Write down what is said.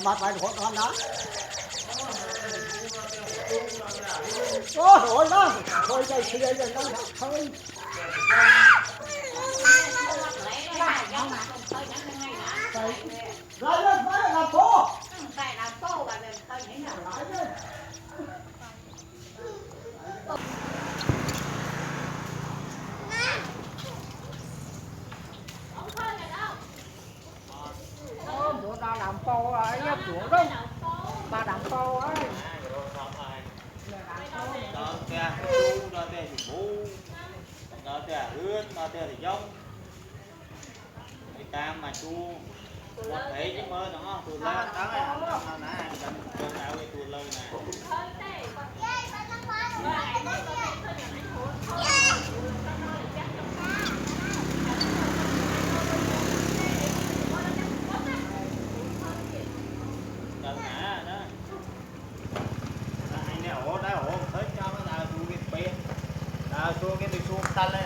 Mặt bài của con đó. Ôi đó, thôi đây thì đây là nó thôi. Rồi lên phải làm phố. Phải làm phố và lên tới những nào nói chứ. Bữa ta làm phố ở nhà của đó. Bà làm phố ấy. Đó kìa, chú đó kìa thì bố. Đó kìa ướt, đó kìa thì giống. Người ta mà chú một thể chứ mơ nó tụi lên đó á, nó nãy chân áo cái tụi lên nè. Chân nã đó. Anh này ổ đá ổ hết cho nó đào xuống cái bia. Đào xuống cái bị xuống tân lên.